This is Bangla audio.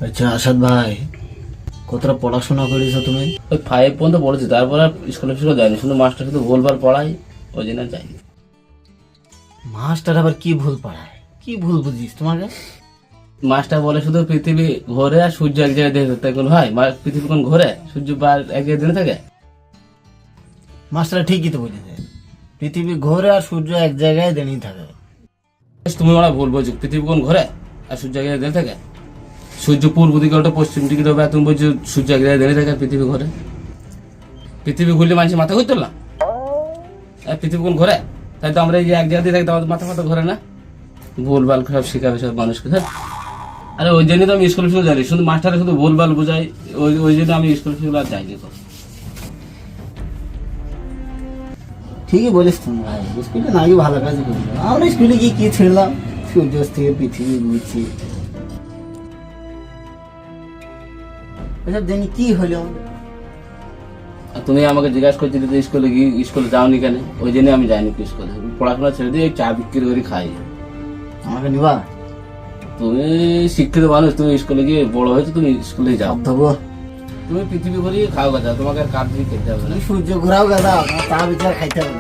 আচ্ছা আসাদ ভাই, কতটা পড়াশোনা করেছো তুমি? ওই 5 পর্যন্ত পড়েছি, তারপর আর স্কুলে ফিস্কুলে যাইনি, শুধু মাস্টার শুধু ভুলভাল পড়াই, ওই জন্য আর যাইনি। মাস্টার আবার কি ভুল পড়ায়? কি ভুল বুঝিস তোমাকে? মাস্টার বলে শুধু পৃথিবী ঘোরে আর সূর্য এক জায়গায় দেখে, তাই কোন হয়? পৃথিবী কোন ঘোরে, সূর্য বার এক জায়গায় দিনে থাকে? মাস্টার ঠিকই তো বুঝেছে, পৃথিবী ঘোরে আর সূর্য এক জায়গায় দাঁড়িয়ে থাকে। তুমি ওরা ভুল বলছো, পৃথিবী কোন ঘোরে আর সূর্য এক জায়গায় দিনে থাকে? সূর্য পূর্ব দিকে ওটা পশ্চিম দিকে দেবে, তুমি বলছো সূর্য এক জায়গায় দাঁড়িয়ে থাকে আর পৃথিবী ঘোরে। পৃথিবী ঘুরলে মানুষের মাথা ঘুরতো না, আর পৃথিবী কোন ঘোরে? তাই তো আমরা এই যে এক জায়গায় দিয়ে থাকি, আমাদের মাথা মাথা ঘোরে না। ভুলভাল সব শেখাবে সব মানুষকে, হ্যাঁ। আরে ওই জন্যই তো আমি স্কুল ফিস্কুল যাই, শুধু মাস্টারে শুধু ভুলভাল বোঝাই, ওই জন্য আমি স্কুল ফিস্কুল আর যাইনি। ঠিকই বলিস তুমি ভাই, স্কুলে না গিয়ে ভালো কাজ করি। আমরা স্কুলে গিয়ে কি ছিলাম, সূর্য থেকে পৃথিবী ঘুরছি, এসব জানি কি হলো আমাদের। আর তুমি আমাকে জিজ্ঞাসা করছিলে যে স্কুলে গিয়ে স্কুলে যাওনি কেন, ওই জন্য আমি যাইনি স্কুলে, পড়াশোনা ছেড়ে দিয়ে চা বিক্রি করে খাই। আমাকে নিবা? তুমি শিক্ষিত মানুষ, তুমি স্কুলে গিয়ে বড় হয়েছো, তুমি স্কুলে যাও। দেবো। তুমি পৃথিবী ঘুরিয়ে খাও গাছা, তোমাকে আর কাঠ দিয়ে খেতে হবে না। সূর্য ঘোরাও গেদা, তা বিচার খাইতে হবে।